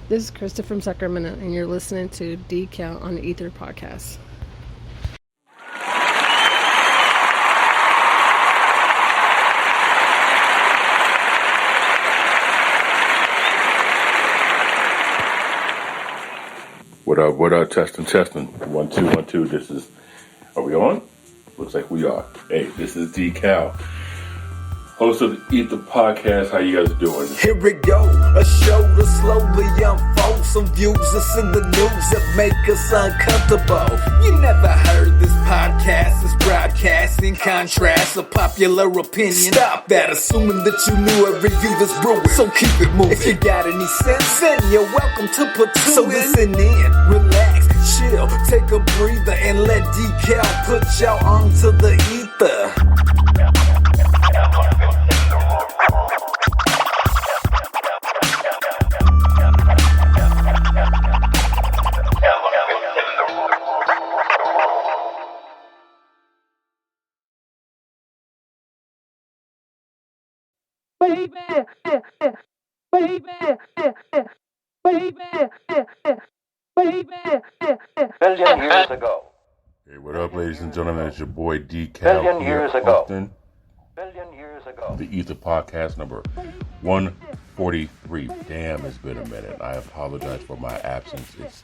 This is Krista from Sacramento, and you're listening to D.Cal on the E.I.T.H.R podcast. What up, testing. 1, 2, 1, 2. Are we on? Looks like we are. Hey, this is D.Cal, host of the E.I.T.H.R podcast. How you guys doing? Here we go, a show to slowly unfold some views that's in the news that make us uncomfortable. You never heard this podcast is broadcasting contrast of popular opinion. Stop that, assuming that you knew every view that's brewing. So keep it moving. If you got any sense, then you're welcome to put two so in. Listen in, relax, chill, take a breather, and let D.Cal put y'all onto the ether. Billion years ago. Hey, what up, ladies and gentlemen? It's your boy D.Cal Billion here, years ago. hosting the E.I.T.H.R podcast number 143. Damn, it's been a minute. I apologize for my absence. It's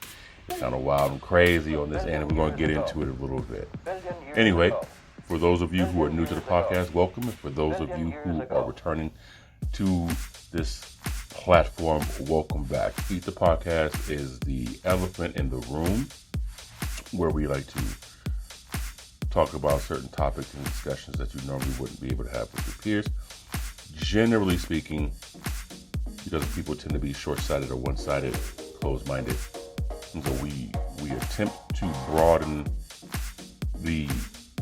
kind of wild and crazy on this end, and we're going to get into it a little bit. Anyway, for those of you who are new to the podcast, welcome. And for those of you who are returning to this platform, welcome back. E.I.T.H.R podcast is the elephant in the room where we like to talk about certain topics and discussions that you normally wouldn't be able to have with your peers. Generally speaking, because people tend to be short-sighted or one-sided, closed-minded, and so we attempt to broaden the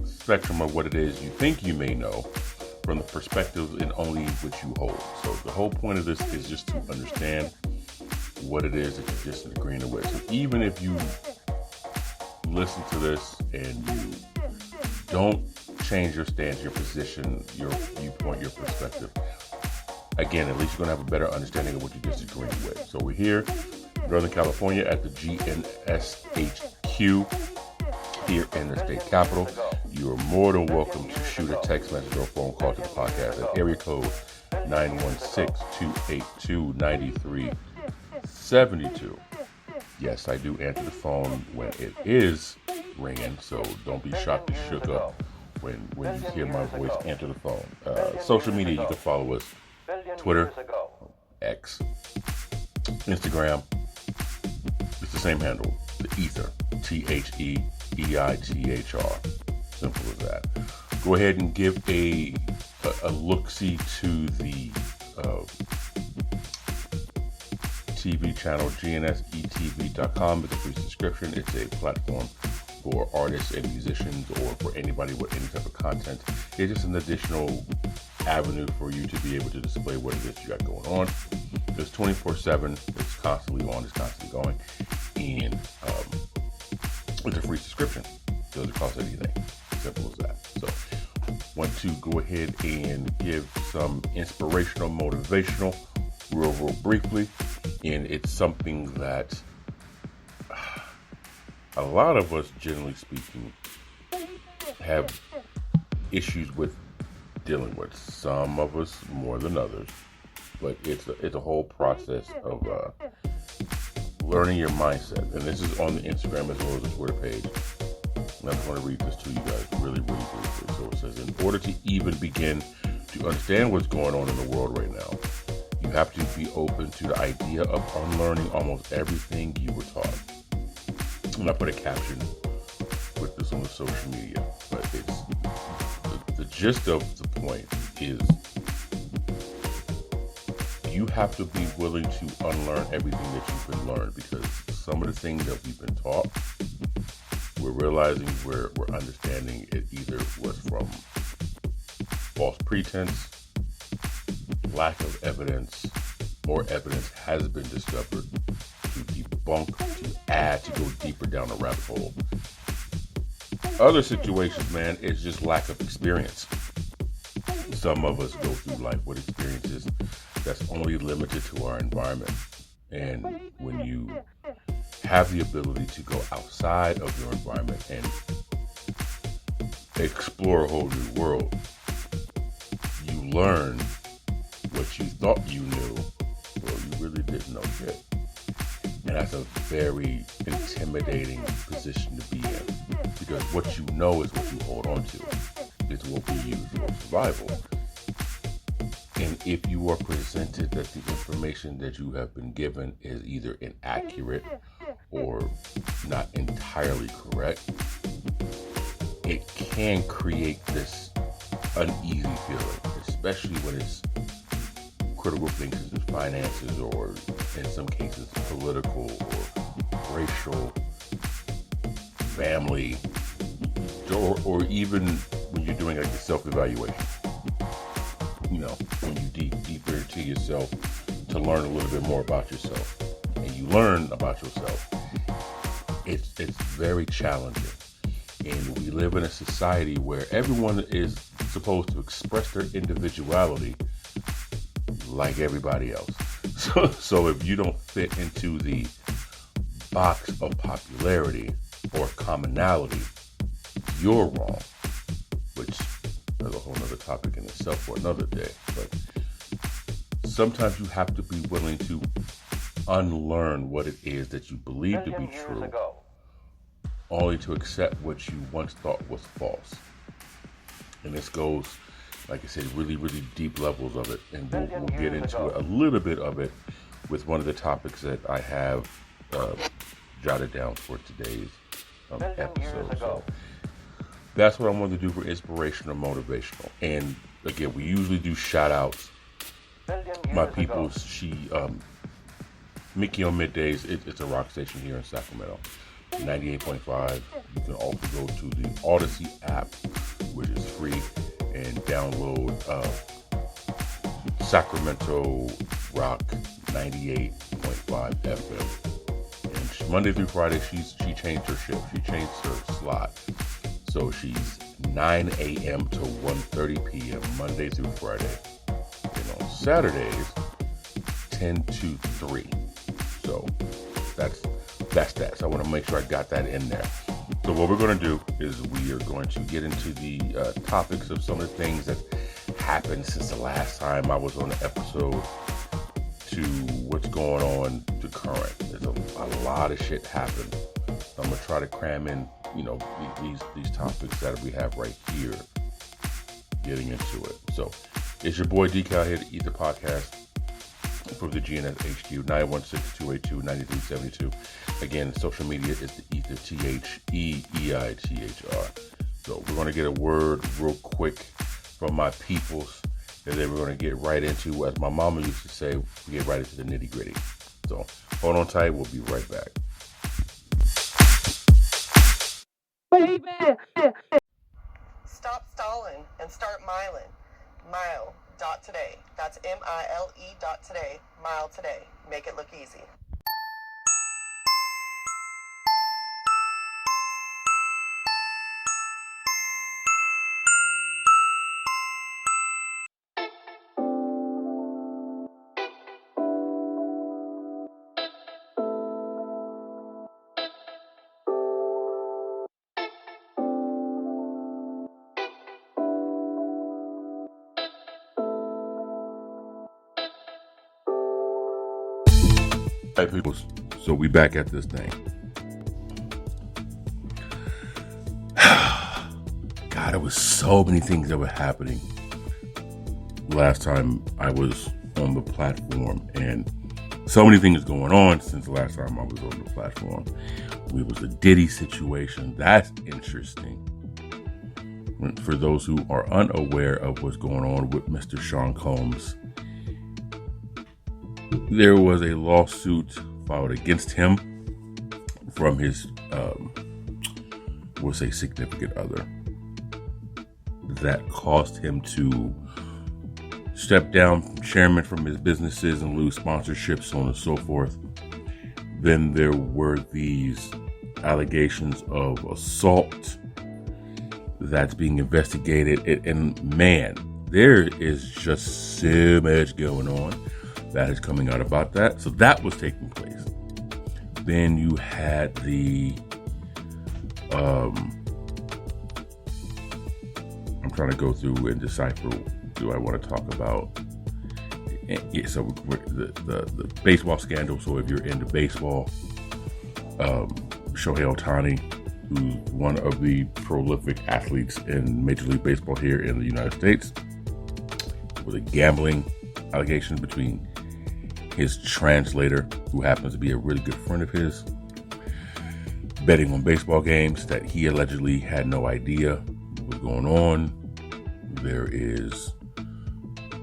spectrum of what it is you think you may know from the perspective and only which you hold. So the whole point of this is just to understand what it is that you're disagreeing with. So even if you listen to this and you don't change your stance, your position, your viewpoint, your perspective, again, at least you're going to have a better understanding of what you're disagreeing with. So we're here in Northern California at the GNSHQ here in the state capitol. You are more than welcome to shoot a text message or phone call to the podcast at area code 916-282-9372. Yes, I do answer the phone when it is ringing, so don't be shocked and shook up when you hear my voice answer the phone. Social media, you can follow us: Twitter, X, Instagram. It's the same handle, the E.I.T.H.R, T-H-E-E-I-T-H-R. Simple as that. Go ahead and give a look-see to the TV channel, GNSETV.com. It's a free subscription. It's a platform for artists and musicians or for anybody with any type of content. It's just an additional avenue for you to be able to display what it is you got going on. It's 24/7. It's constantly on. It's constantly going. And it's a free subscription. It doesn't cost anything. Simple as that. So want to go ahead and give some inspirational, motivational, real briefly. And it's something that a lot of us, generally speaking, have issues with dealing with. Some of us more than others, but it's a whole process of learning your mindset. And this is on the Instagram as well as the Twitter page. And I just want to read this to you guys really briefly. So it says, in order to even begin to understand what's going on in the world right now, you have to be open to the idea of unlearning almost everything you were taught. And I put a caption with this on the social media, but it's the gist of the point is you have to be willing to unlearn everything that you've been learned, because some of the things that we've been taught, we're realizing we're understanding it either was from false pretense, lack of evidence, or evidence has been discovered to debunk, to add, to go deeper down the rabbit hole. Other situations, man, it's just lack of experience. Some of us go through life with experiences that's only limited to our environment. And when you have the ability to go outside of your environment and explore a whole new world, you learn what you thought you knew, well, you really didn't know shit. And that's a very intimidating position to be in, because what you know is what you hold on to. It's what we use for survival. And if you are presented that the information that you have been given is either inaccurate or not entirely correct, it can create this uneasy feeling, especially when it's critical things such as finances, or in some cases political or racial, family, or even when you're doing like a self-evaluation. You know, when you dig deeper into yourself to learn a little bit more about yourself, and you learn about yourself, it's very challenging. And we live in a society where everyone is supposed to express their individuality like everybody else. So if you don't fit into the box of popularity or commonality, you're wrong, which is a whole other topic in itself for another day. But sometimes you have to be willing to unlearn what it is that you believe to be true, only to accept what you once thought was false. And this goes, like I said, really, really deep levels of it. And we'll get into a little bit of it with one of the topics that I have jotted down for today's episode. So that's what I wanted to do for inspirational, motivational. And again, we usually do shout outs. My people's, Mickey on Middays, it's a rock station here in Sacramento, 98.5. You can also go to the Odyssey app, which is free, and download Sacramento Rock 98.5 FM. And Monday through Friday, she changed her shift. She changed her slot. So she's 9 a.m. to 1:30 p.m. Monday through Friday. And on Saturdays, 10 to 3. So that's that. So I want to make sure I got that in there. So what we're going to do is we are going to get into the topics of some of the things that happened since the last time I was on the episode to what's going on to current. There's a lot of shit happened. I'm going to try to cram in, these topics that we have right here, getting into it. So it's your boy D-Cal here, the E.I.T.H.R podcast from the GNS HQ, 916-282-9372. Again, social media is the E.I.T.H.R, E.I.T.H.R. So we're going to get a word real quick from my peoples, and then we're going to get right into, as my mama used to say, we get right into the nitty gritty. So hold on tight, we'll be right back. Stop stalling and start miling. Mile.today. That's MILE.today. Mile today. Make it look easy. Hey people, so we back at this thing. God, there was so many things that were happening last time I was on the platform, and so many things going on since the last time I was on the platform. It was a Diddy situation. That's interesting. For those who are unaware of what's going on with Mr. Sean Combs, there was a lawsuit filed against him from his, we'll say, significant other, that caused him to step down chairman from his businesses and lose sponsorships, so on and so forth. Then there were these allegations of assault that's being investigated. And man, there is just so much going on. that is coming out about that. So that was taking place. Then you had the I'm trying to go through and decipher, do I want to talk about? Yeah, so the baseball scandal. So if you're into baseball, Shohei Ohtani, who's one of the prolific athletes in Major League Baseball here in the United States, with a gambling allegation between his translator, who happens to be a really good friend of his, betting on baseball games that he allegedly had no idea what was going on. There is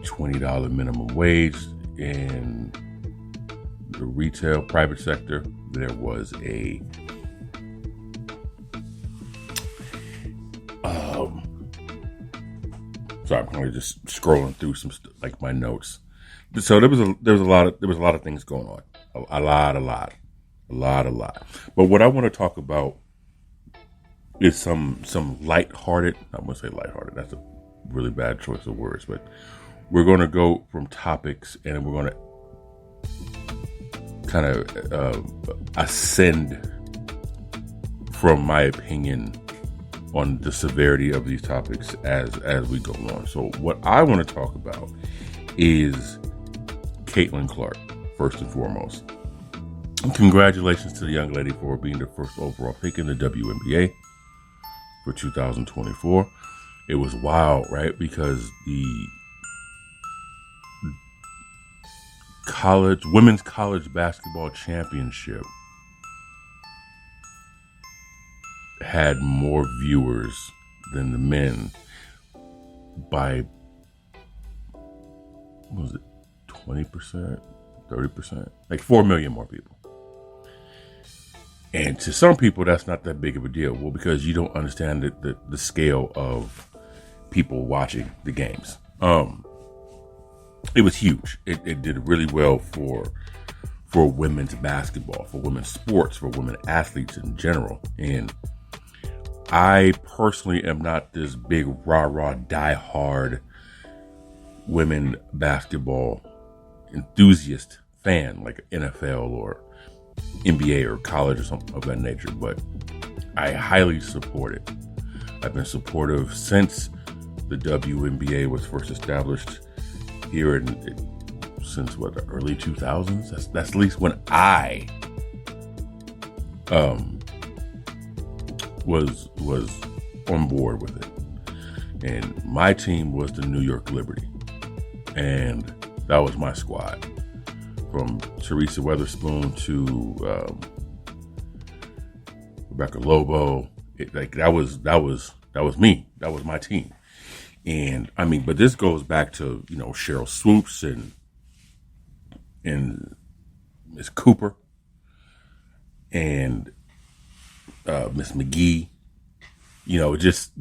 $20 minimum wage in the retail private sector. There was a sorry, I'm kind of just scrolling through some like my notes. So there was a lot of things going on. A lot. But what I want to talk about is some lighthearted. I'm gonna say lighthearted. That's a really bad choice of words, but we're going to go from topics and we're going to kind of ascend from my opinion on the severity of these topics as we go on. So what I want to talk about is E.I.T.H.R, first and foremost. And congratulations to the young lady for being the first overall pick in the WNBA for 2024. It was wild, right? Because the women's college basketball championship had more viewers than the men by, what was it, 20%, 30%, like 4 million more people. And to some people, that's not that big of a deal. Well, because you don't understand the scale of people watching the games. It was huge. It did really well for women's basketball, for women's sports, for women athletes in general. And I personally am not this big rah-rah die-hard women basketball enthusiast fan like NFL or NBA or college or something of that nature, but I highly support it. I've been supportive since the WNBA was first established here since the early 2000s. That's at least when I was on board with it. And my team was the New York Liberty, and that was my squad. From Teresa Weatherspoon to Rebecca Lobo, that was me. That was my team. And I mean, but this goes back to Cheryl Swoops and Miss Cooper and Miss McGee. Just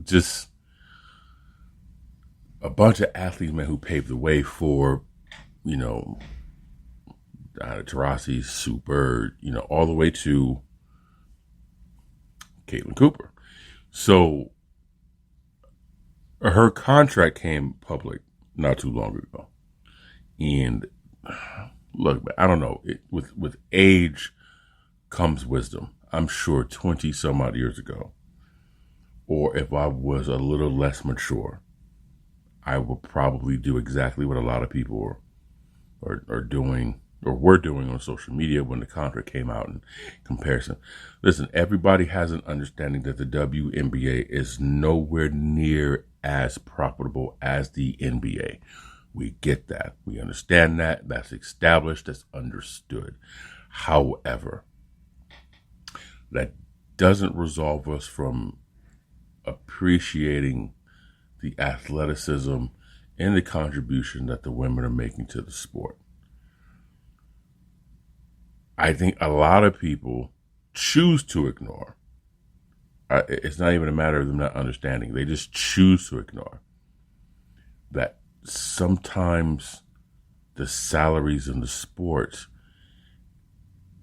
a bunch of athletes, man, who paved the way for Taurasi, Sue Bird, all the way to Caitlin Cooper. So her contract came public not too long ago. And look, I don't know, with age comes wisdom. I'm sure 20 some odd years ago, or if I was a little less mature, I would probably do exactly what a lot of people are doing or were doing on social media when the contract came out in comparison. Listen, everybody has an understanding that the WNBA is nowhere near as profitable as the NBA. We get that. We understand that. That's established. That's understood. However, that doesn't resolve us from appreciating the athleticism and the contribution that the women are making to the sport. I think a lot of people choose to ignore. It's not even a matter of them not understanding. They just choose to ignore that sometimes the salaries in the sports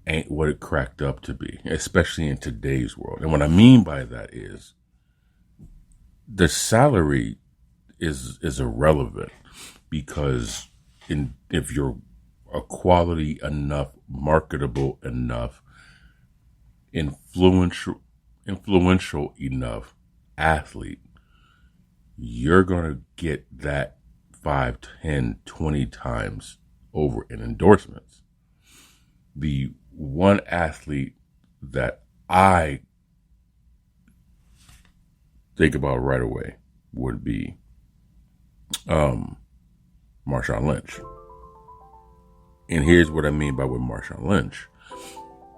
ain't what it cracked up to be, especially in today's world. And what I mean by that is the salary is irrelevant, because if you're a quality enough, marketable enough, influential enough athlete, you're going to get that 5, 10, 20 times over in endorsements. The one athlete that I think about right away would be Marshawn Lynch. And here's what I mean by with Marshawn Lynch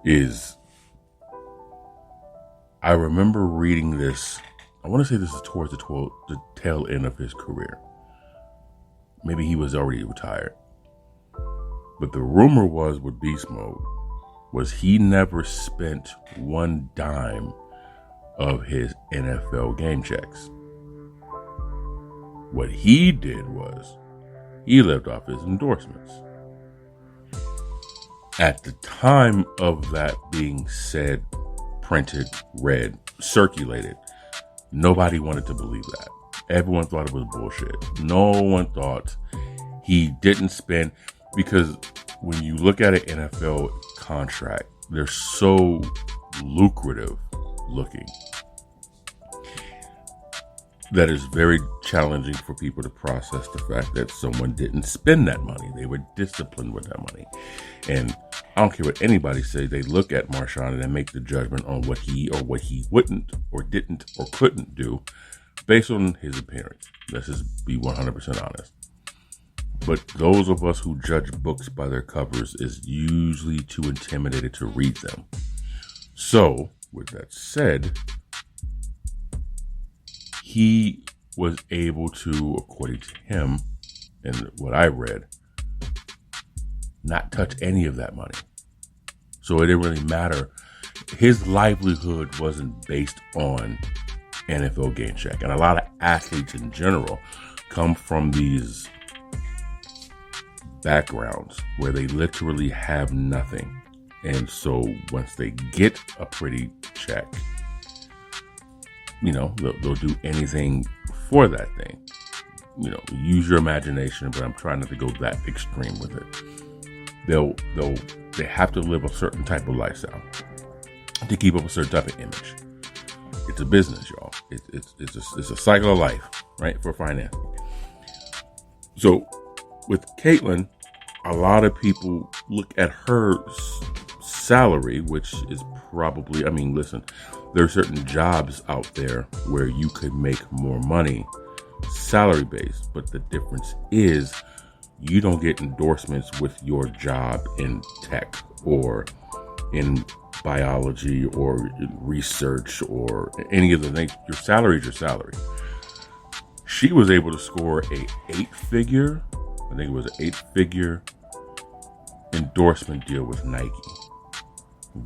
is I remember reading this. I want to say this is towards the tail end of his career. Maybe he was already retired. But the rumor was with Beast Mode was he never spent one dime of his NFL game checks. What he did was he lived off his endorsements. At the time of that being said, printed, read, circulated, nobody wanted to believe that. Everyone thought it was bullshit. No one thought he didn't spend, because when you look at an NFL contract, they're so lucrative looking that is very challenging for people to process the fact that someone didn't spend that money. They were disciplined with that money. And I don't care what anybody says, they look at Marshawn and they make the judgment on what he wouldn't or didn't or couldn't do based on his appearance. Let's just be 100% honest. But those of us who judge books by their covers is usually too intimidated to read them. So, with that said, he was able to, according to him and what I read, not touch any of that money. So it didn't really matter. His livelihood wasn't based on NFL game check. And a lot of athletes in general come from these backgrounds where they literally have nothing. And so once they get a pretty check, you know, they'll do anything for that thing. You know, use your imagination, but I'm trying not to go that extreme with it. They have to live a certain type of lifestyle to keep up a certain type of image. It's a business, y'all. It's a cycle of life, right? For financing. So with Caitlyn, a lot of people look at her salary, which is probably, I mean, listen, there are certain jobs out there where you could make more money salary based, but the difference is you don't get endorsements with your job in tech or in biology or in research or any of the things. Your salary is your salary. She was able to score a 8-figure, I think it was an 8-figure endorsement deal with Nike.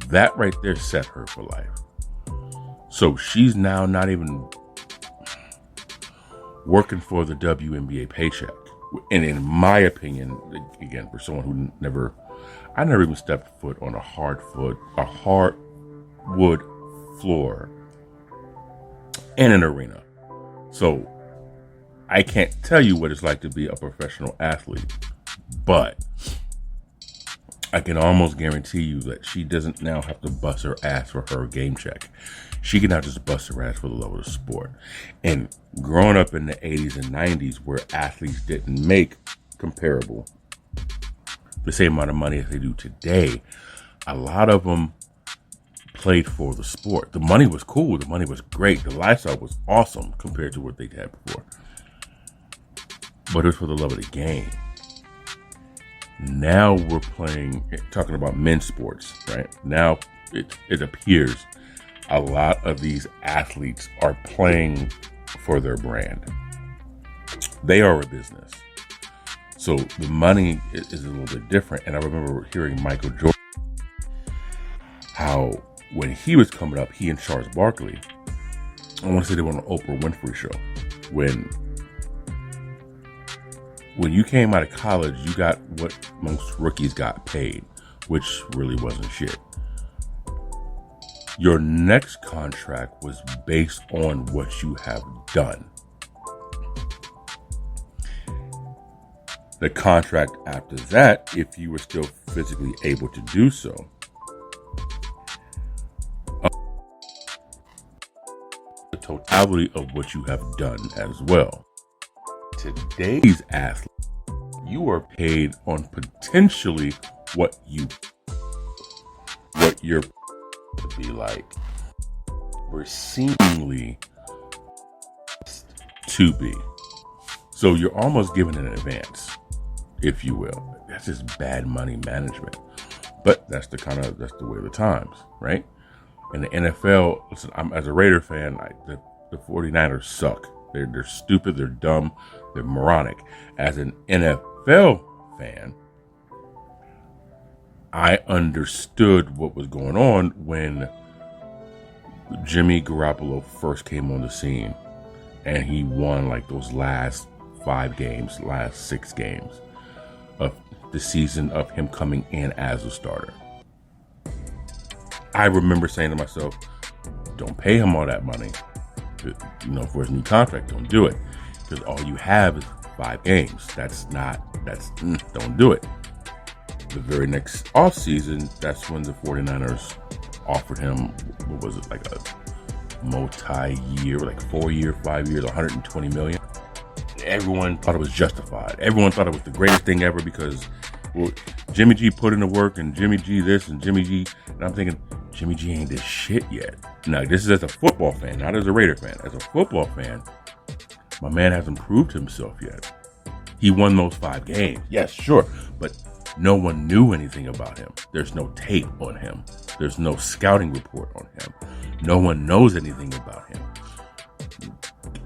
That right there set her for life. So she's now not even working for the WNBA paycheck. And in my opinion, again, for someone who I never even stepped foot on a hardwood floor in an arena. So I can't tell you what it's like to be a professional athlete, but I can almost guarantee you that she doesn't now have to bust her ass for her game check. She can now just bust her ass for the love of the sport. And growing up in the 80s and 90s where athletes didn't make comparable the same amount of money as they do today, a lot of them played for the sport. The money was cool. The money was great. The lifestyle was awesome compared to what they had before. But it was for the love of the game. Now we're talking about men's sports, right? Now it appears a lot of these athletes are playing for their brand. They are a business. So the money is a little bit different. And I remember hearing Michael Jordan, how when he was coming up, he and Charles Barkley, I want to say they were on the Oprah Winfrey show. When you came out of college, you got what most rookies got paid, which really wasn't shit. Your next contract was based on what you have done. the contract after that, if you were still physically able to do so. The totality of what you have done as well. Today's athlete, you are paid on potentially what you're to be like. We're seemingly to be. So you're almost given an advance, if you will. That's just bad money management. But that's the way of the times, right? In the NFL, listen, as a Raider fan, the 49ers suck. They're stupid, they're dumb, they're moronic. As an NFL fan, I understood what was going on when Jimmy Garoppolo first came on the scene and he won like those last 6 games of the season of him coming in as a starter. I remember saying to myself, don't pay him all that money, for his new contract. Don't do it, because all you have is 5 games. Don't do it. The very next offseason, that's when the 49ers offered him, what was it, like a multi-year, like 4-year, 5 years, $120 million. Everyone thought it was justified. Everyone thought it was the greatest thing ever because, well, Jimmy G put in the work and Jimmy G this and Jimmy G, and I'm thinking, Jimmy G ain't this shit yet. Now, this is as a football fan, not as a Raider fan. As a football fan, my man hasn't proved himself yet. He won those 5 games. Yes, sure, but no one knew anything about him. There's no tape on him. There's no scouting report on him. No one knows anything about him.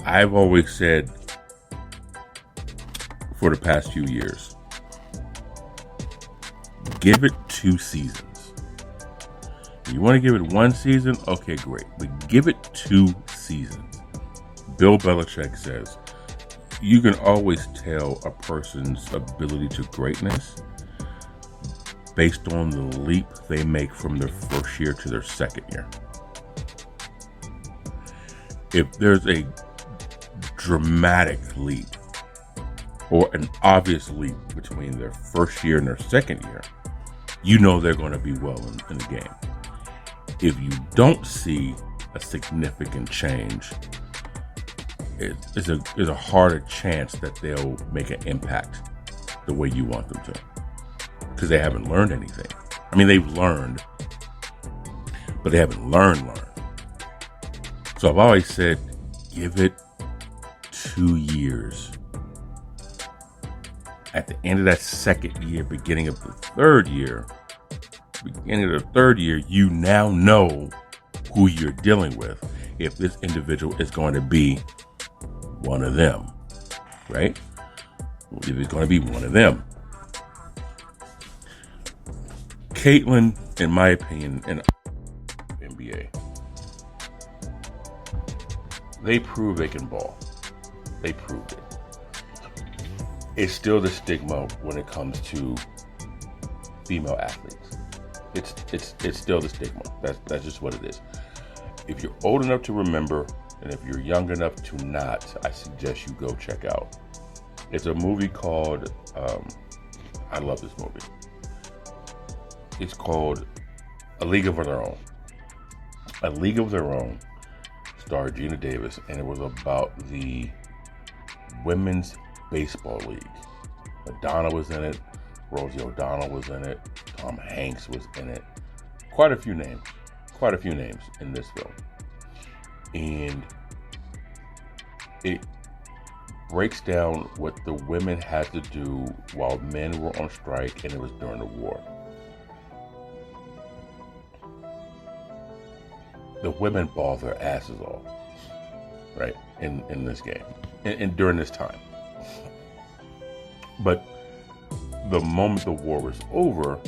I've always said for the past few years, give it 2 seasons. You want to give it 1 season? Okay, great. But give it 2 seasons. Bill Belichick says, you can always tell a person's ability to greatness based on the leap they make from their first year to their second year. If there's a dramatic leap or an obvious leap between their first year and their second year, you know they're going to be well in the game. If you don't see a significant change, it's a harder chance that they'll make an impact the way you want them to, because they haven't learned anything. I mean, they've learned, but they haven't learned. So I've always said, give it 2 years. At the end of that second year, beginning of the third year, you now know who you're dealing with. If this individual is going to be one of them, right? If it's going to be one of them. Caitlin, in my opinion, and NBA, they prove they can ball. They proved it. It's still the stigma when it comes to female athletes. It's still the stigma. That's just what it is. If you're old enough to remember, and if you're young enough to not, I suggest you go check out. It's a movie called, I love this movie. It's called A League of Their Own. A League of Their Own starred Gina Davis, and it was about the Women's Baseball League. Madonna was in it. Rosie O'Donnell was in it. Tom Hanks was in it. Quite a few names in this film. And it breaks down what the women had to do while men were on strike, and it was during the war. The women balled their asses off, right, in this game, and during this time. But the moment the war was over,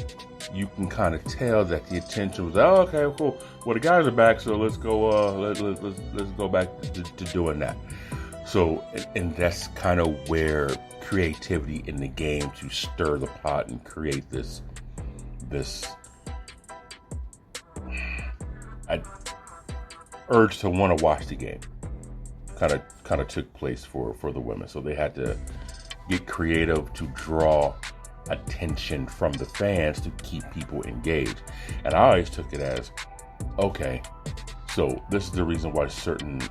you can kind of tell that the attention was, oh, okay, cool. Well, the guys are back, so let's go. Let's go back to doing that. So, and that's kind of where creativity in the game to stir the pot and create this urge to want to watch the game kind of took place for the women. So they had to get creative to draw attention from the fans to keep people engaged. And I always took it as, okay, so this is the reason why certain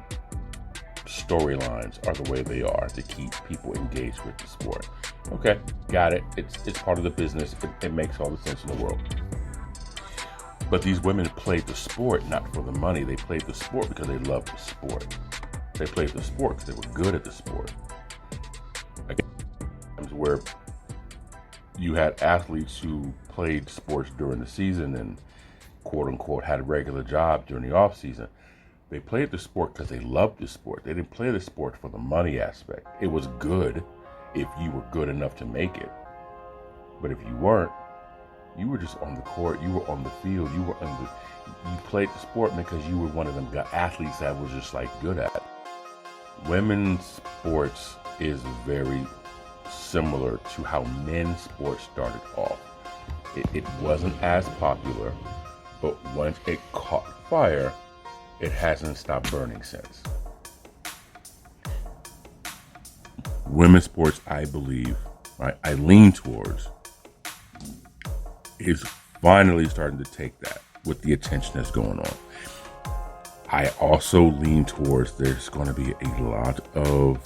storylines are the way they are, to keep people engaged with the sport. Okay, got it. It's part of the business. It makes all the sense in the world. But these women played the sport not for the money. They played the sport because they loved the sport. They played the sport because they were good at the sport. Again, where you had athletes who played sports during the season and quote unquote had a regular job during the off season. They played the sport because they loved the sport. They didn't play the sport for the money aspect. It was good if you were good enough to make it. But if you weren't, you were just on the court, you were on the field, you played the sport because you were one of them athletes that was just like good at it. Women's sports is very similar to how men's sports started off. It wasn't as popular, but once it caught fire, it hasn't stopped burning since. Women's sports, I believe, I lean towards, is finally starting to take that with the attention that's going on. I also lean towards there's going to be a lot of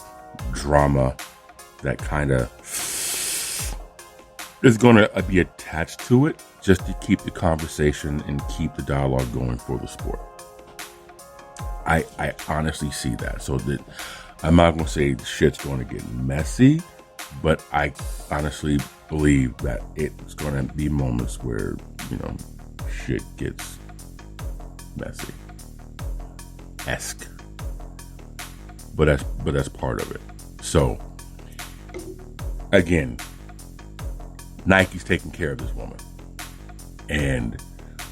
drama that kind of is going to be attached to it just to keep the conversation and keep the dialogue going for the sport. I honestly see that. So that I'm not going to say the shit's going to get messy, but I honestly believe that it's going to be moments where, shit gets messy. Esque. But that's part of it. So again, Nike's taking care of this woman. And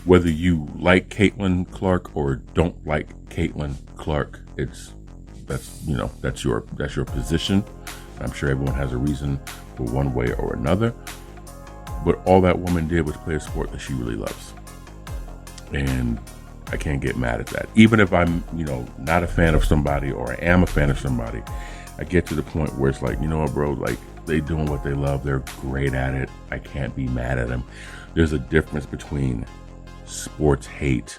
whether you like Caitlin Clark or don't like Caitlin Clark, that's your position. I'm sure everyone has a reason for one way or another. But all that woman did was play a sport that she really loves. And I can't get mad at that. Even if I'm, not a fan of somebody or I am a fan of somebody, I get to the point where it's like, you know what, bro, like they doing what they love. They're great at it. I can't be mad at them. There's a difference between sports hate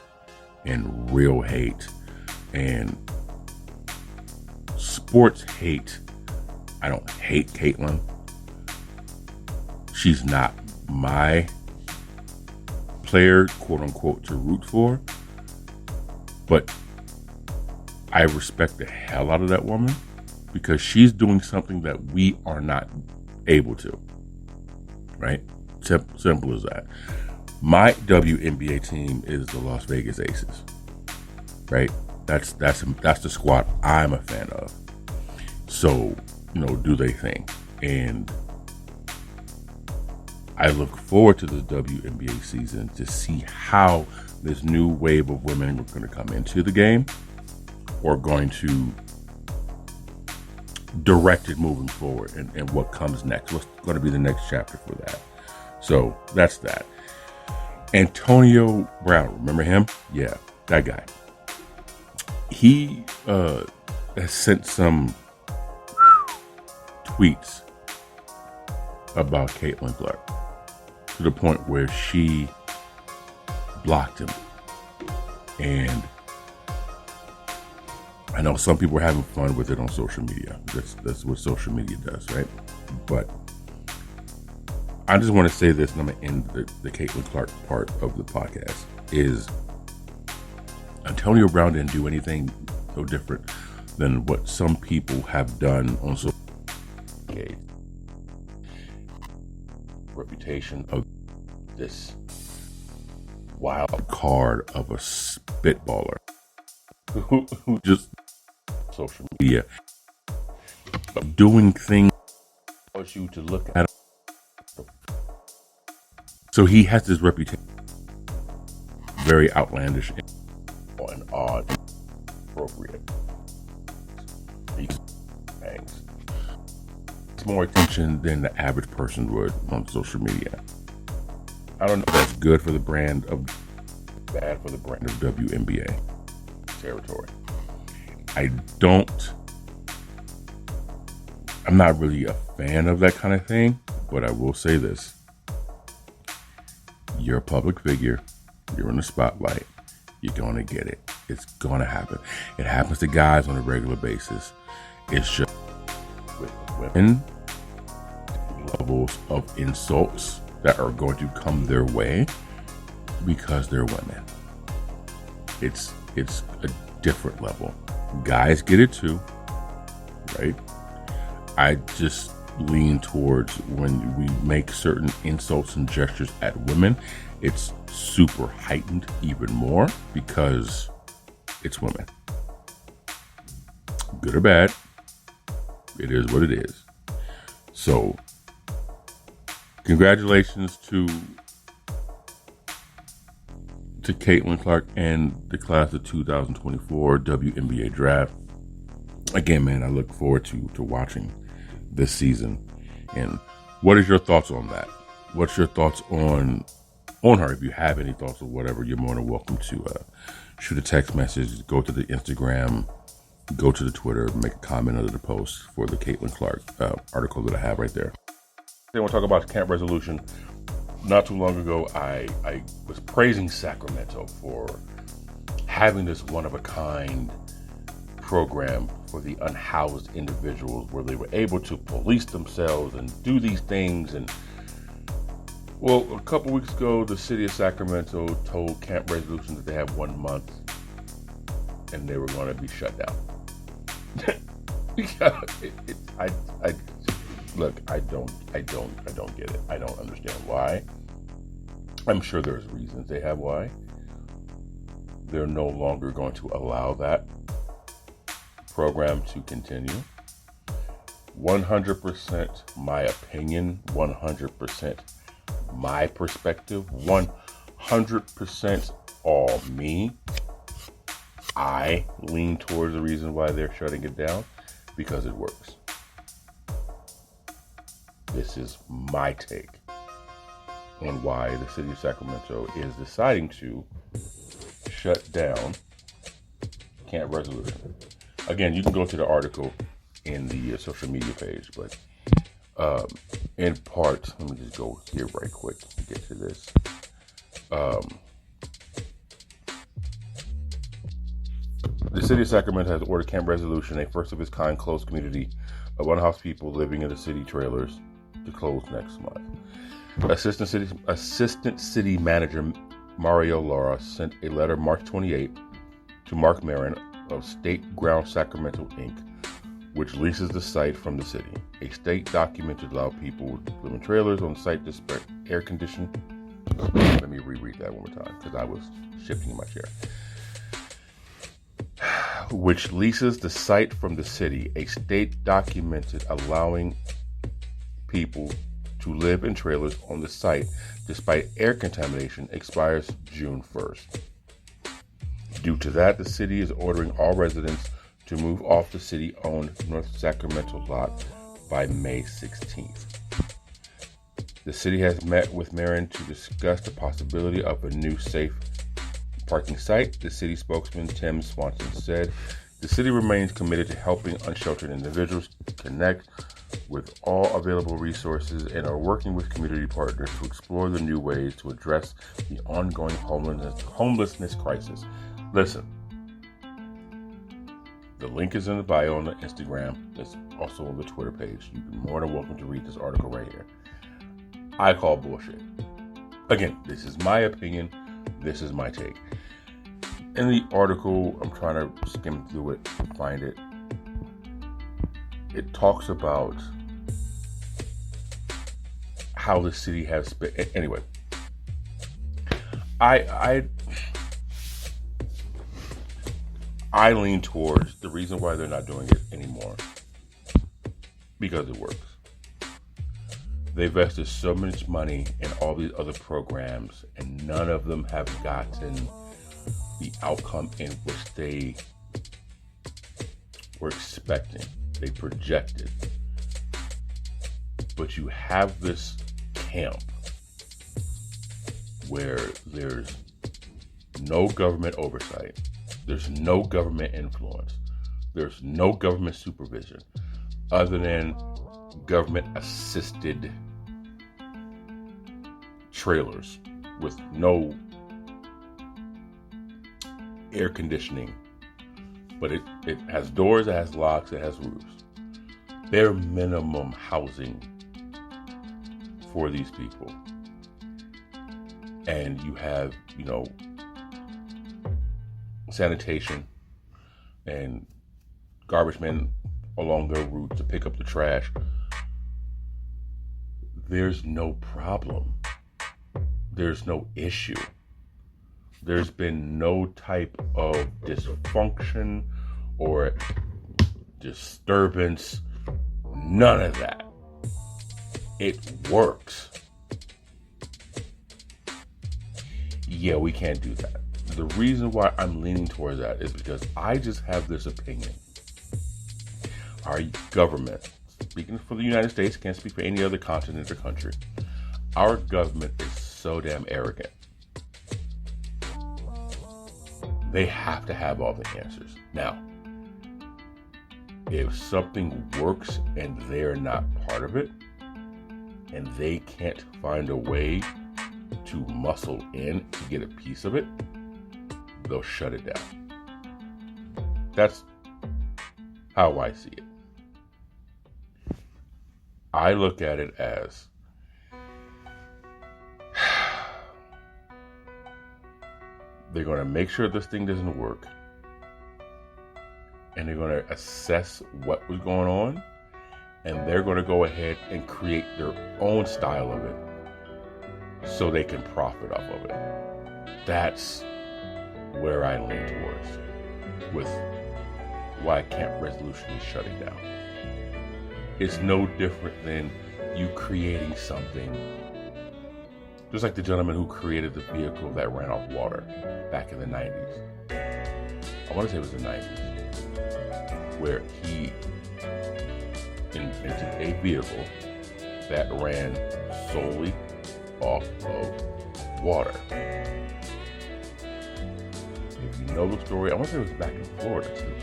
and real hate. And sports hate, I don't hate Caitlin. She's not my player, quote unquote, to root for. But I respect the hell out of that woman because she's doing something that we are not able to. Right? Simple as that. My WNBA team is the Las Vegas Aces. Right? That's the squad I'm a fan of. So, do they think? And I look forward to the WNBA season to see how this new wave of women are going to come into the game or going to direct it moving forward and what comes next. What's going to be the next chapter for that? So that's that. Antonio Brown, remember him? Yeah, that guy. He has sent some tweets about Caitlin Clark to the point where she blocked him. And I know some people are having fun with it on social media. That's what social media does, right? But I just want to say this, and I'm going to end the Caitlin Clark part of the podcast, is Antonio Brown didn't do anything so different than what some people have done on social media. Reputation of this wild card of a spitballer who just social media doing things for you to look at. So he has this reputation, very outlandish and odd, appropriate. Things. It's more attention than the average person would on social media. I don't know if that's good for the brand of, bad for the brand of WNBA territory. I don't I'm not really a fan of that kind of thing, but I will say this. You're a public figure. You're in the spotlight. You're going to get it. It's going to happen. It happens to guys on a regular basis. It's just with women, levels of insults that are going to come their way because they're women. It's a different level. Guys get it too, right? I just lean towards when we make certain insults and gestures at women, it's super heightened even more because it's women. Good or bad, it is what it is. So, congratulations to E.I.T.H.R and the class of 2024 WNBA draft. Again, man, I look forward to watching this season. And what is your thoughts on that? What's your thoughts on her? If you have any thoughts or whatever, you're more than welcome to shoot a text message, go to the Instagram, go to the Twitter, make a comment under the post for the E.I.T.H.R article that I have right there. I want to talk about Camp Resolution. Not too long ago, I was praising Sacramento for having this one-of-a-kind program for the unhoused individuals where they were able to police themselves and do these things. And, well, a couple weeks ago, the city of Sacramento told Camp Resolution that they have 1 month and they were going to be shut down. Look, I don't get it. I don't understand why. I'm sure there's reasons they have why. They're no longer going to allow that program to continue. 100% my opinion, 100% my perspective, 100% all me. I lean towards the reason why they're shutting it down, because it works. This is my take on why the city of Sacramento is deciding to shut down Camp Resolution. Again, you can go to the article in the social media page, but in part, let me just go here right quick to get to this. The city of Sacramento has ordered Camp Resolution, a first of its kind closed community of unhoused people living in the city trailers, to close next month. Assistant City Manager Mario Lara sent a letter March 28 to Mark Marin of State Ground Sacramento, Inc., which leases the site from the city. A state document to allow people to live in trailers on site despite air conditioning. Let me reread that one more time because I was shifting in my chair. Which leases the site from the city. A state documented allowing people to live in trailers on the site despite air contamination expires June 1st. Due to that, the city is ordering all residents to move off the city-owned North Sacramento lot by May 16th. The city has met with Marin to discuss the possibility of a new safe parking site. The city spokesman Tim Swanson said, "The city remains committed to helping unsheltered individuals connect with all available resources and are working with community partners to explore the new ways to address the ongoing homelessness crisis." Listen, the link is in the bio on the Instagram. It's also on the Twitter page. You're more than welcome to read this article right here. I call bullshit. Again, this is my opinion. This is my take. In the article, I'm trying to skim through it to find it. It talks about how the city has spent. Anyway, I lean towards the reason why they're not doing it anymore, because it works. They invested so much money in all these other programs, and none of them have gotten the outcome in which they were expecting, they projected. But you have this camp where there's no government oversight, there's no government influence, there's no government supervision, other than government-assisted trailers with no air conditioning, but it has doors, it has locks, it has roofs. Bare minimum housing for these people. And you have, sanitation and garbage men along their route to pick up the trash. There's no problem. There's no issue. There's been no type of dysfunction or disturbance. None of that. It works. Yeah, we can't do that. The reason why I'm leaning towards that is because I just have this opinion. Our government, speaking for the United States, can't speak for any other continent or country. Our government is so damn arrogant. They have to have all the answers. Now, if something works and they're not part of it, and they can't find a way to muscle in to get a piece of it, they'll shut it down. That's how I see it. I look at it as they're going to make sure this thing doesn't work, and they're going to assess what was going on, and they're going to go ahead and create their own style of it so they can profit off of it. That's where I lean towards with why Camp Resolution is shutting down. It's no different than you creating something, just like the gentleman who created the vehicle that ran off water back in the 90s. I want to say it was the 90s, where he invented a vehicle that ran solely off of water. If you know the story, I want to say it was back in Florida too.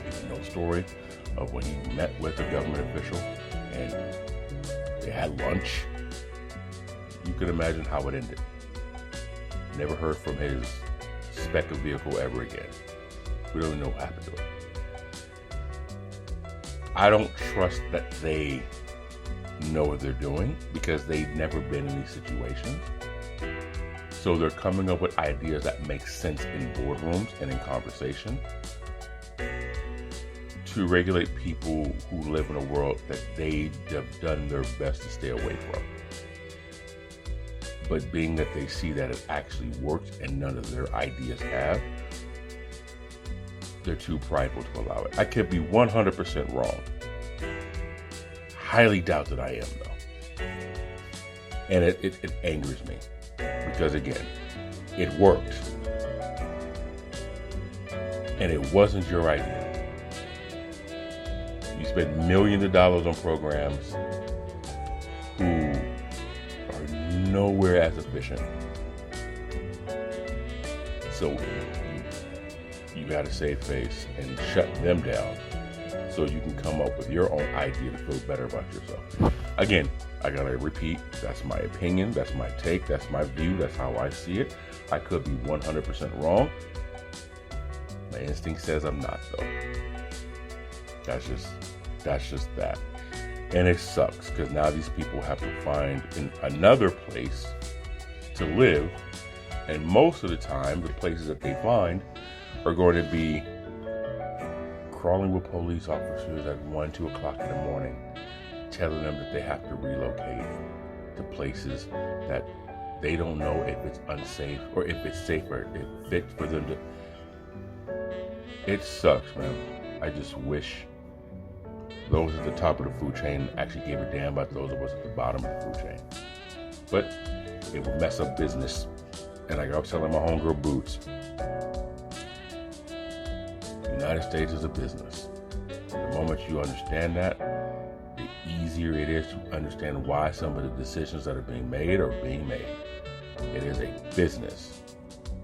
If you know the story of when he met with a government official and they had lunch, you can imagine how it ended. Never heard from his spec of vehicle ever again. We don't even know what happened to it. I don't trust that they know what they're doing because they've never been in these situations. So they're coming up with ideas that make sense in boardrooms and in conversation to regulate people who live in a world that they have done their best to stay away from. But being that they see that it actually works and none of their ideas have, they're too prideful to allow it. I could be 100% wrong. Highly doubt that I am, though. And it angers me. Because again, it worked. And it wasn't your idea. You spend millions of dollars on programs who are nowhere as efficient. So you got to save face and shut them down so you can come up with your own idea to feel better about yourself. Again, I gotta repeat, that's my opinion, that's my take, that's my view, that's how I see it. I could be 100% wrong. My instinct says I'm not, though. That's just that. And it sucks because now these people have to find another place to live, and most of the time the places that they find are going to be crawling with police officers at 1, 2 o'clock in the morning, telling them that they have to relocate to places that they don't know if it's unsafe or if it's safer, if it's fit for them to. It sucks, man. I just wish those at the top of the food chain actually gave a damn about those of us at the bottom of the food chain. But it would mess up business. And like I was telling my homegirl Boots, the United States is a business. The moment you understand that, the easier it is to understand why some of the decisions that are being made are being made. It is a business,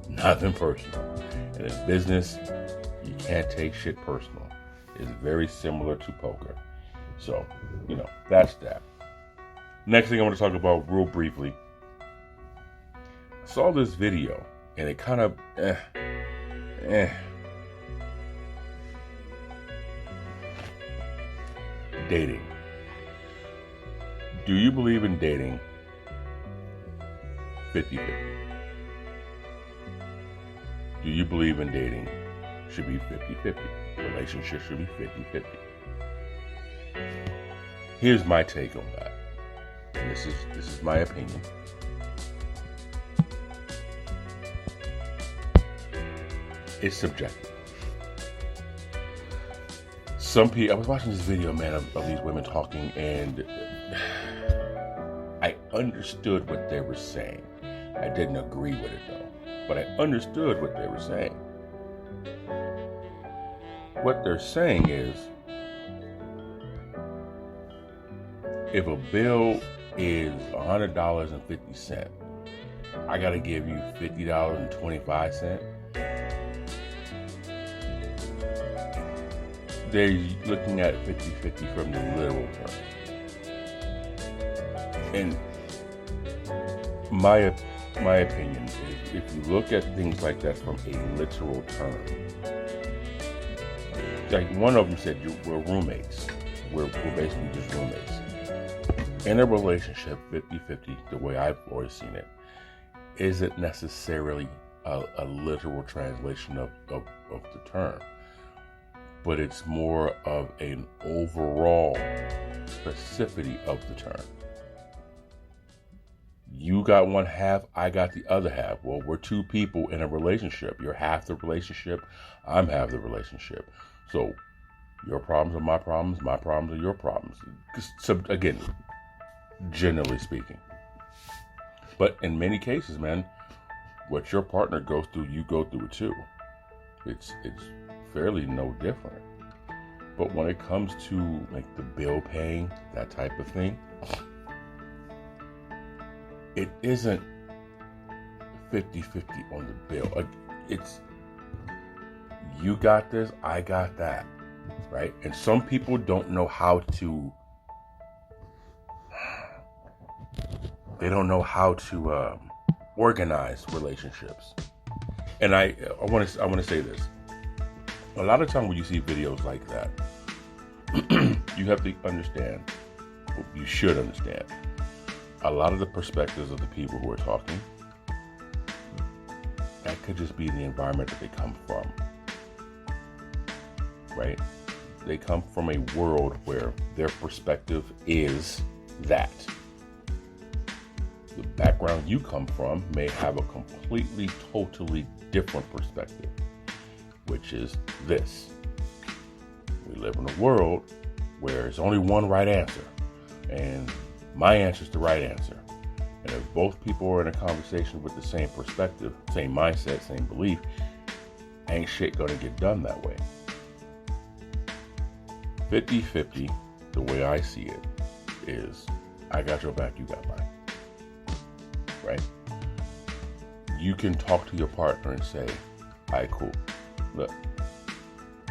nothing personal. And in business, you can't take shit personal. It's very similar to poker. So, that's that. Next thing I want to talk about real briefly. I saw this video and it kind of, Dating. Do you believe in dating 50-50? Do you believe in dating should be 50-50? Relationships should be 50-50. Here's my take on that. And this is my opinion. It's subjective. Some people, I was watching this video, man, of these women talking, and I understood what they were saying. I didn't agree with it though, but I understood what they were saying. What they're saying is, if a bill is $100.50, I gotta give you $50.25. They're looking at 50-50 from the literal term. And my opinion is, if you look at things like that from a literal term, like one of them said, we're roommates. We're basically just roommates. In a relationship, 50-50, the way I've always seen it, isn't necessarily a literal translation of the term, but it's more of an overall specificity of the term. You got one half, I got the other half. Well, we're two people in a relationship. You're half the relationship, I'm half the relationship. So your problems are my problems are your problems. So again, generally speaking. But in many cases, man, what your partner goes through, you go through it too. It's fairly no different. But when it comes to like the bill paying, that type of thing, it isn't 50-50 on the bill. It's you got this, I got that, right? And some people don't know how to organize relationships. And I want to say this. A lot of time when you see videos like that, you have to understand, you should understand, a lot of the perspectives of the people who are talking, that could just be the environment that they come from, right? They come from a world where their perspective is that. The background you come from may have a completely, totally different perspective, which is this. We live in a world where there's only one right answer, and my answer is the right answer. And if both people are in a conversation with the same perspective, same mindset, same belief, ain't shit gonna get done that way. 50-50, the way I see it, is I got your back, you got mine. Right? You can talk to your partner and say, all right, cool. Look,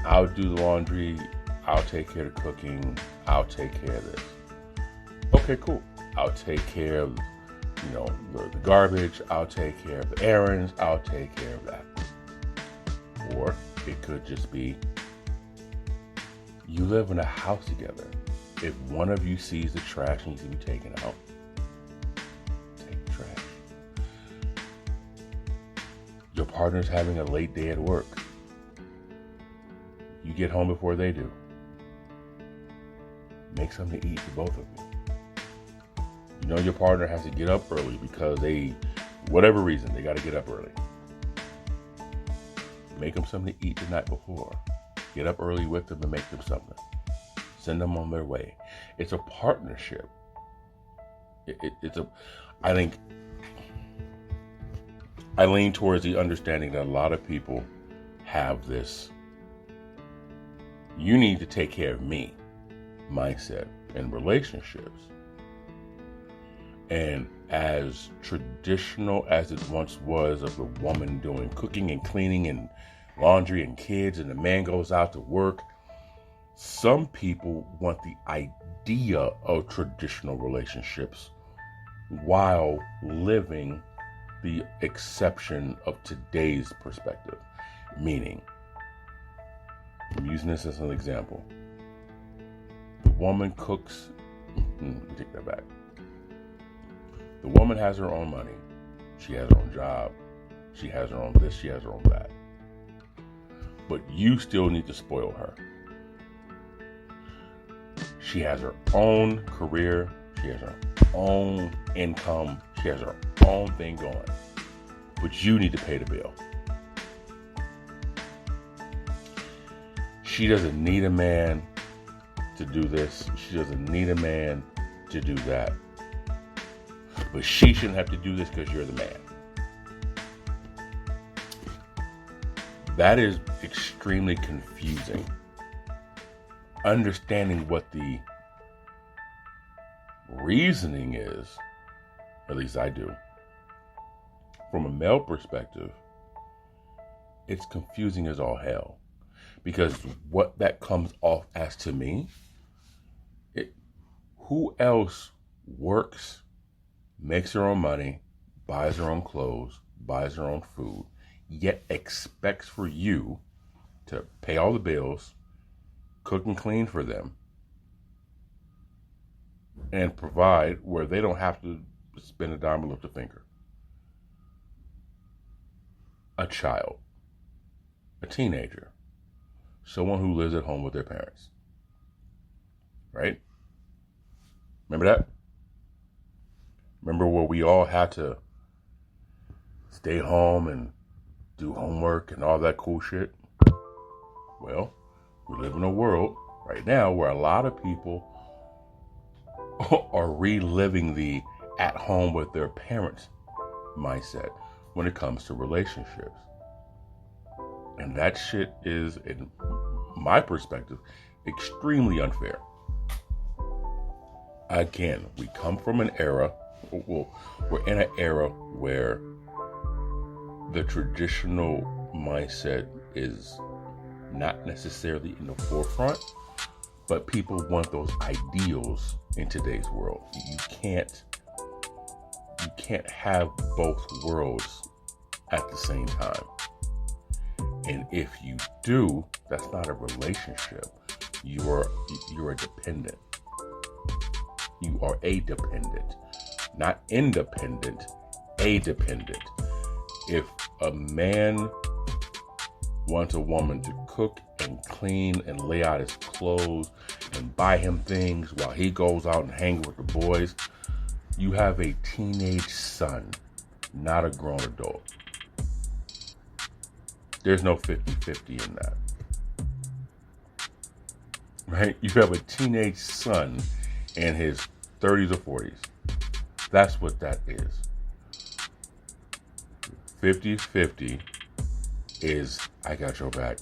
I'll do the laundry, I'll take care of the cooking, I'll take care of this. Okay, cool. I'll take care of, the garbage, I'll take care of the errands, I'll take care of that. Or it could just be, you live in a house together. If one of you sees the trash needs to be taken out, take the trash. Your partner's having a late day at work. You get home before they do. Make something to eat for both of you. You know your partner has to get up early because whatever reason, they got to get up early. Make them something to eat the night before. Get up early with them and make them something. Send them on their way. It's a partnership. I lean towards the understanding that a lot of people have this, you need to take care of me mindset in relationships. And as traditional as it once was of the woman doing cooking and cleaning and laundry and kids, and the man goes out to work, Some people want the idea of traditional relationships while living the exception of today's perspective. Meaning, I'm using this as an example. The woman cooks, let me take that back. The woman has her own money. She has her own job. She has her own this, she has her own that. But you still need to spoil her. She has her own career. She has her own income. She has her own thing going. But you need to pay the bill. She doesn't need a man to do this. She doesn't need a man to do that. But she shouldn't have to do this because you're the man. That is extremely confusing. Understanding what the reasoning is, at least I do, from a male perspective, it's confusing as all hell. Because what that comes off as to me, who else works, makes her own money, buys her own clothes, buys her own food, yet expects for you to pay all the bills, cook and clean for them, and provide where they don't have to spend a dime or lift a finger? A child, a teenager, someone who lives at home with their parents. Right? Remember that? Remember where we all had to stay home and do homework and all that cool shit? Well, we live in a world right now where a lot of people are reliving the at home with their parents mindset when it comes to relationships. And that shit is, in my perspective, extremely unfair. Again, we come from an era, well, we're in an era where the traditional mindset is not necessarily in the forefront, but people want those ideals in today's world. You can't have both worlds at the same time. And if you do, that's not a relationship. You're a dependent. You are a dependent, not independent, a dependent. If a man wants a woman to cook and clean and lay out his clothes and buy him things while he goes out and hangs with the boys, you have a teenage son, not a grown adult. There's no 50-50 in that. Right? You have a teenage son in his 30s or 40s. That's what that is. 50-50 is, I got your back,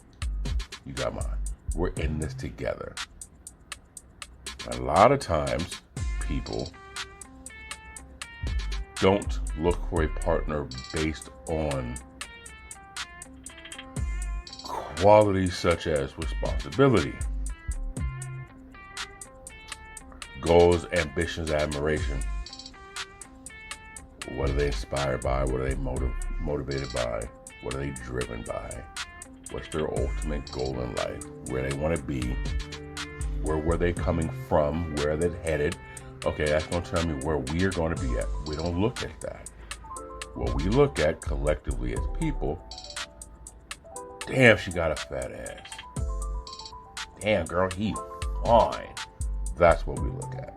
you got mine. We're in this together. A lot of times, people don't look for a partner based on qualities such as responsibility, goals, ambitions, admiration. What are they inspired by? What are they motivated by? What are they driven by? What's their ultimate goal in life? Where they want to be? Where were they coming from? Where are they headed? Okay, that's going to tell me where we are going to be at. We don't look at that. What we look at collectively as people, damn, she got a fat ass. Damn, girl, he fine. That's what we look at.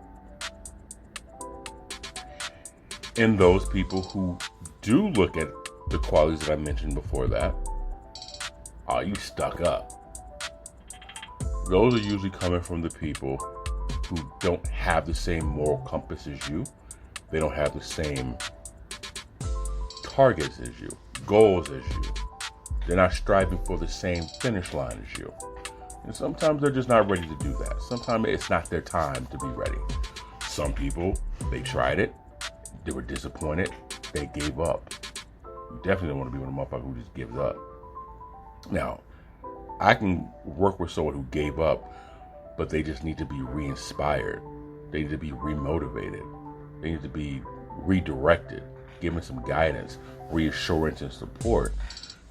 And those people who do look at the qualities that I mentioned before that, are you stuck up? Those are usually coming from the people who don't have the same moral compass as you. They don't have the same targets as you, goals as you. They're not striving for the same finish line as you. And sometimes they're just not ready to do that. Sometimes it's not their time to be ready. Some people, they tried it, they were disappointed, they gave up. You definitely don't want to be with a motherfucker who just gives up. Now, I can work with someone who gave up but they just need to be re-inspired. They need to be remotivated. They need to be redirected, given some guidance, reassurance, and support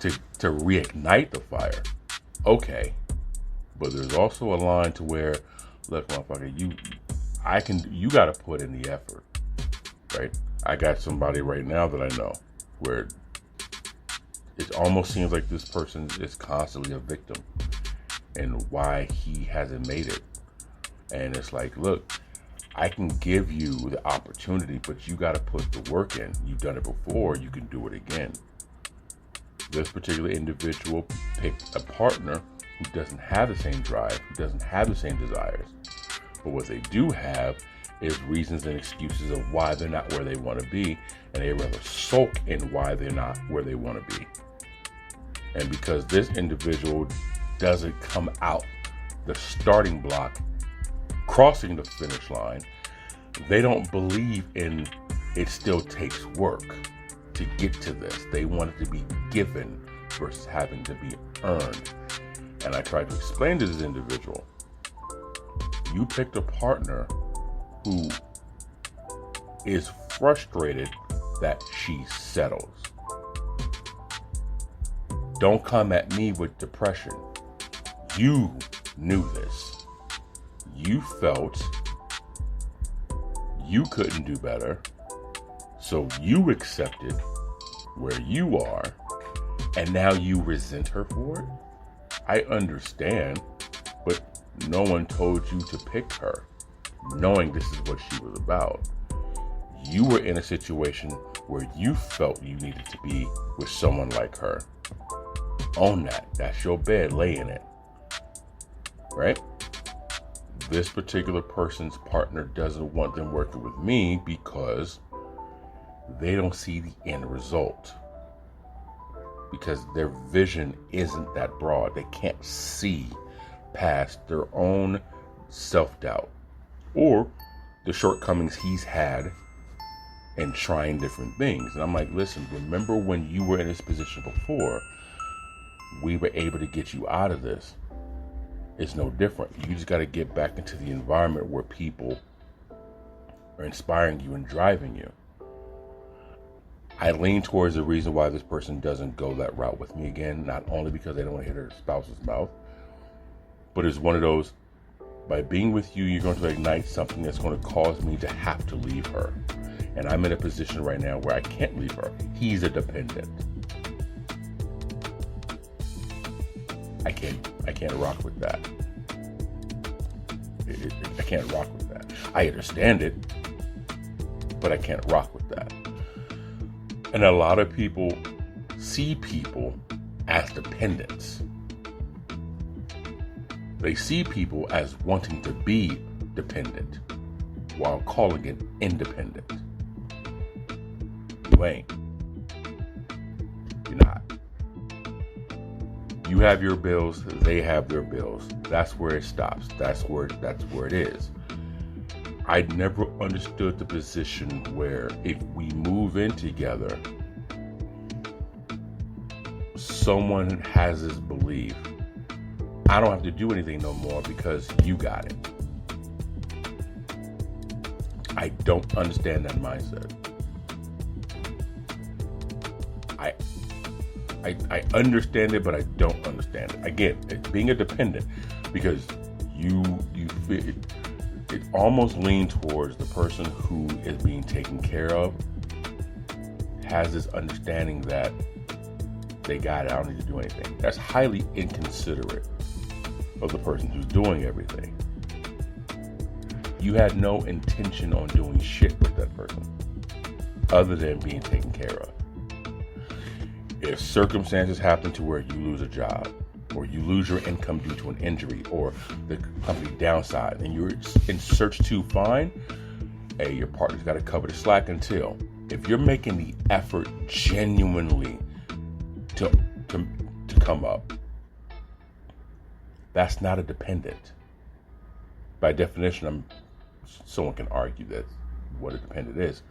to reignite the fire. Okay, but there's also a line to where, look, motherfucker, you got to put in the effort, right? I got somebody right now that I know where it almost seems like this person is constantly a victim and why he hasn't made it. And it's like, look, I can give you the opportunity, but you got to put the work in. You've done it before, you can do it again. This particular individual picked a partner who doesn't have the same drive, who doesn't have the same desires. But what they do have is reasons and excuses of why they're not where they want to be, and they rather sulk in why they're not where they want to be. And because this individual doesn't come out the starting block, crossing the finish line, they don't believe in it still takes work to get to this. They want it to be given versus having to be earned. And I tried to explain to this individual, you picked a partner who is frustrated that she settles. Don't come at me with depression. You knew this. You felt you couldn't do better, so you accepted where you are, and now you resent her for it? I understand, but no one told you to pick her, knowing this is what she was about. You were in a situation where you felt you needed to be with someone like her. Own that. That's your bed. Lay in it. Right? This particular person's partner doesn't want them working with me because they don't see the end result. Because their vision isn't that broad. They can't see past their own self-doubt or the shortcomings he's had in trying different things. And I'm like, listen, remember when you were in this position before? We were able to get you out of this. It's no different. You just got to get back into the environment where people are inspiring you and driving you. I lean towards the reason why this person doesn't go that route with me again, not only because they don't want to hit their spouse's mouth, but it's one of those, by being with you, you're going to ignite something that's going to cause me to have to leave her. And I'm in a position right now where I can't leave her. He's a dependent. I can't rock with that. I can't rock with that. I understand it, but I can't rock with that. And a lot of people see people as dependents. They see people as wanting to be dependent while calling it independent. You ain't. You're not. You have your bills, they have their bills. That's where it stops. That's where it is. I never understood the position where if we move in together, someone has this belief, I don't have to do anything no more because you got it. I don't understand that mindset. I understand it, but I don't understand it. Again, it's being a dependent, because you feel it almost leans towards the person who is being taken care of has this understanding that they got it, I don't need to do anything. That's highly inconsiderate of the person who's doing everything. You had no intention on doing shit with that person other than being taken care of. If circumstances happen to where you lose a job, or you lose your income due to an injury, or the company downside, and you're in search to find, hey, your partner's got to cover the slack until. If you're making the effort genuinely to come up, that's not a dependent. By definition, someone can argue that what a dependent is.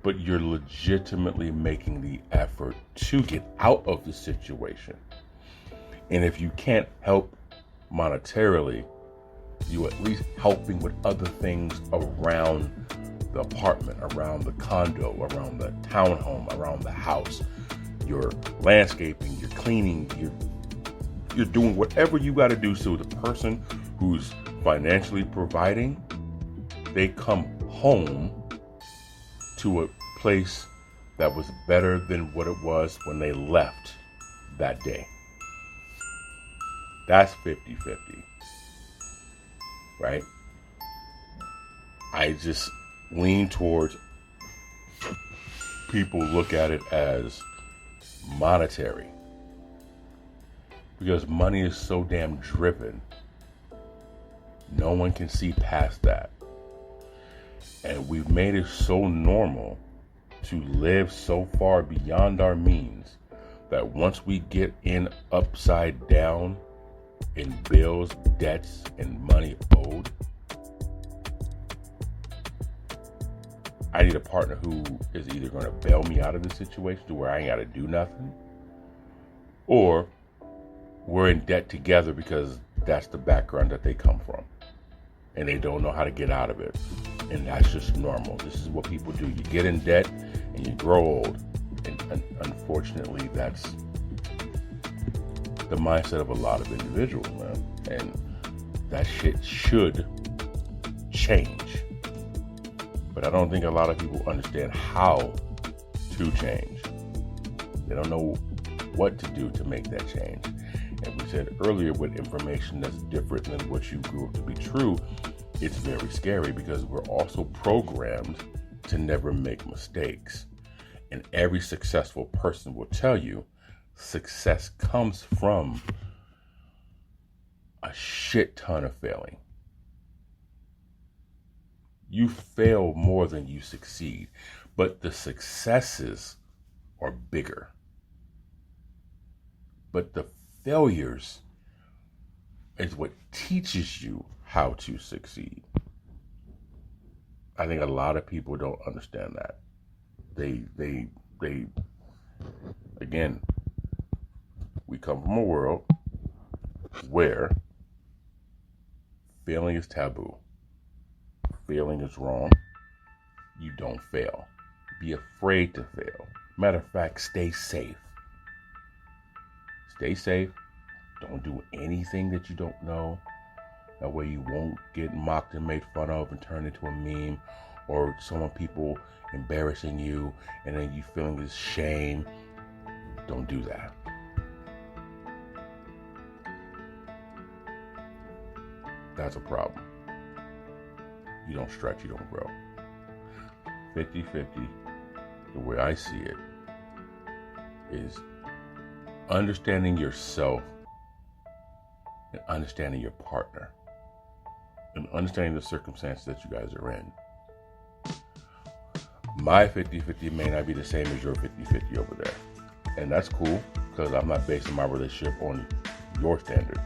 But you're legitimately making the effort to get out of the situation. And if you can't help monetarily, You at least helping with other things around the apartment, around the condo, around the townhome, around the house. You're landscaping, you're cleaning, you're doing whatever you got to do so the person who's financially providing, they come home to a place that was better than what it was when they left that day. That's 50-50, right? I just lean towards people look at it as monetary, because money is so damn driven. No one can see past that. And we've made it so normal to live so far beyond our means that once we get in upside down in bills, debts, and money owed, I need a partner who is either going to bail me out of the situation to where I ain't got to do nothing, or we're in debt together because that's the background that they come from and they don't know how to get out of it. And that's just normal. This is what people do. You get in debt and you grow old. And unfortunately, that's the mindset of a lot of individuals, man. And that shit should change. But I don't think a lot of people understand how to change. They don't know what to do to make that change. And we said earlier, with information that's different than what you grew up to be true, it's very scary because we're also programmed to never make mistakes. And every successful person will tell you success comes from a shit ton of failing. You fail more than you succeed, but the successes are bigger. But the failures is what teaches you how to succeed. I think a lot of people don't understand that. They again, we come from a world where failing is taboo. Failing is wrong. You don't fail. Be afraid to fail. Matter of fact, stay safe. Stay safe. Don't do anything that you don't know. That way you won't get mocked and made fun of and turned into a meme, or people embarrassing you and then you feeling this shame. Don't do that. That's a problem. You don't stretch, you don't grow. 50-50, the way I see it, is understanding yourself and understanding your partner and understanding the circumstances that you guys are in. My 50-50 may not be the same as your 50-50 over there. And that's cool, because I'm not basing my relationship on your standard.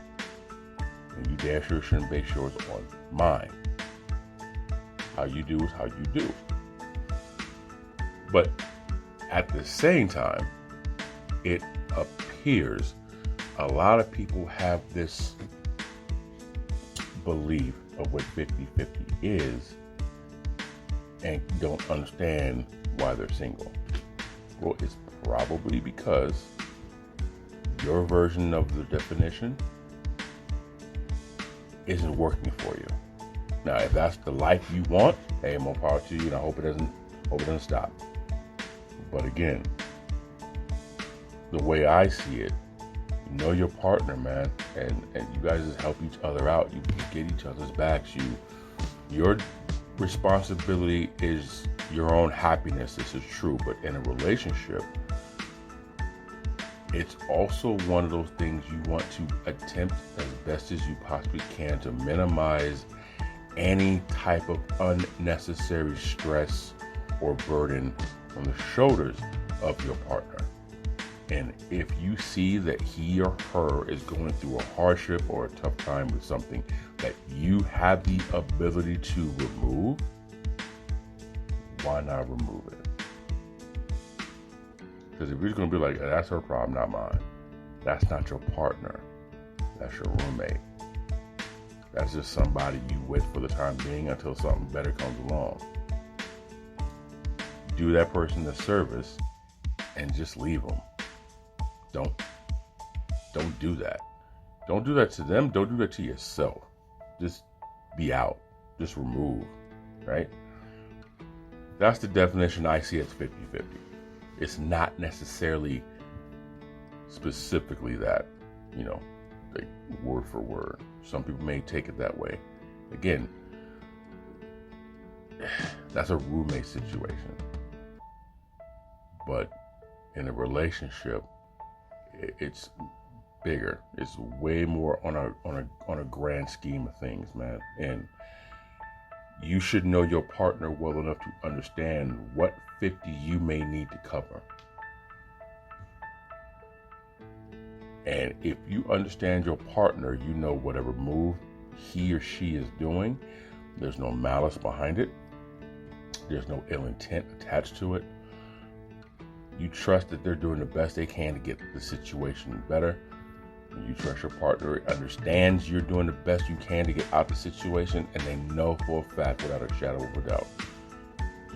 And you damn sure shouldn't base yours on mine. How you do is how you do. But at the same time, it appears a lot of people have this belief of what 50-50 is and don't understand why they're single. Well, it's probably because your version of the definition isn't working for you. Now, if that's the life you want, hey, more power to you, and I hope it doesn't stop. But again, the way I see it, you know your partner, man, and you guys just help each other out. You get each other's backs. Your responsibility is your own happiness. This is true, but in a relationship, it's also one of those things you want to attempt as best as you possibly can to minimize any type of unnecessary stress or burden on the shoulders of your partner. And if you see that he or her is going through a hardship or a tough time with something that you have the ability to remove, why not remove it? Because if you're going to be like, that's her problem, not mine. That's not your partner. That's your roommate. That's just somebody you with for the time being until something better comes along. Do that person the service and just leave them. Don't do that. Don't do that to them. Don't do that to yourself. Just be out. Just remove, right? That's the definition I see as 50-50. It's not necessarily specifically that, like word for word. Some people may take it that way. Again, that's a roommate situation. But in a relationship, it's bigger. It's way more on a grand scheme of things, man. And you should know your partner well enough to understand what 50 you may need to cover. And if you understand your partner, you know whatever move he or she is doing, there's no malice behind it. There's no ill intent attached to it. You trust that they're doing the best they can to get the situation better. And you trust your partner understands you're doing the best you can to get out the situation, and they know for a fact, without a shadow of a doubt,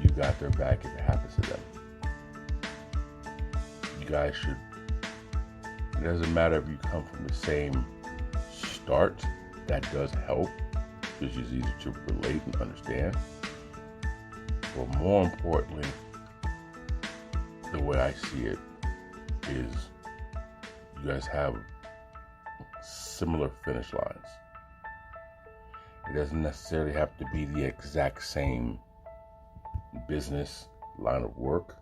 you got their back if it happens to them. You guys should. It doesn't matter if you come from the same start. That does help. It's just easy to relate and understand. But more importantly, the way I see it is you guys have similar finish lines. It doesn't necessarily have to be the exact same business line of work,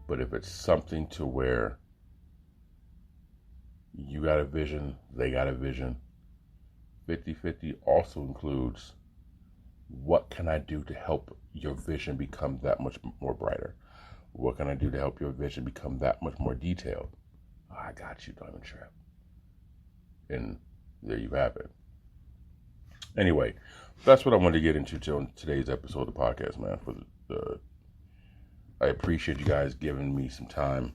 but if it's something to where you got a vision, they got a vision, 50-50 also includes what can I do to help your vision become that much more brighter? What can I do to help your vision become that much more detailed? Oh, I got you, Diamond Trap. And there you have it. Anyway, that's what I wanted to get into on today's episode of the podcast, man. I appreciate you guys giving me some time,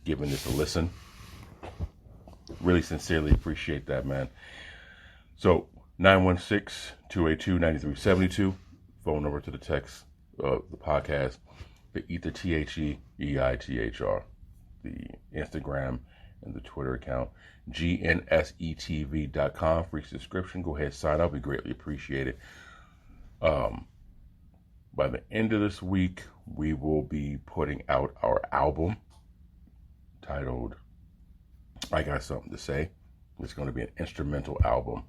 giving this a listen. Really sincerely appreciate that, man. So 916-282-9372, phone number to the text of the podcast. The E.I.T.H.R, T-H-E, E-I-T-H-R, the Instagram and the Twitter account, gnsetv.com, free subscription. Go ahead, sign up. We greatly appreciate it. By the end of this week, we will be putting out our album titled I Got Something to Say. It's going to be an instrumental album.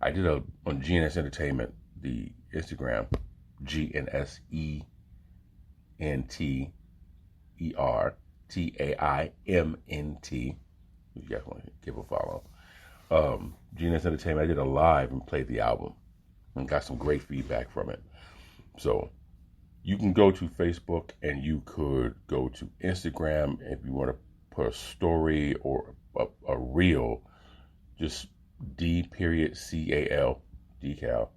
I did on GNS Entertainment, the Instagram, GNSENTERTAIMNT. If you guys want to give a follow. GNS Entertainment, I did a live and played the album and got some great feedback from it. So you can go to Facebook and you could go to Instagram if you want to put a story or a reel, just D.CAL, decal.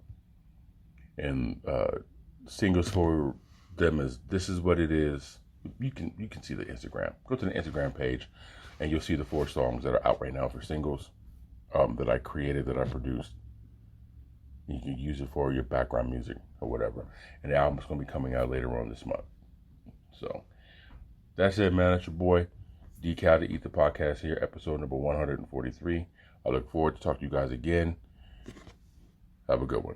And singles for them is This Is What It Is. You can see the Instagram. Go to the Instagram page and you'll see the 4 songs that are out right now for singles that I created, that I produced. You can use it for your background music or whatever. And the album's going to be coming out later on this month. So that's it, man. That's your boy, D.Cal, the E.I.T.H.R podcast here, episode number 143. I look forward to talking to you guys again. Have a good one.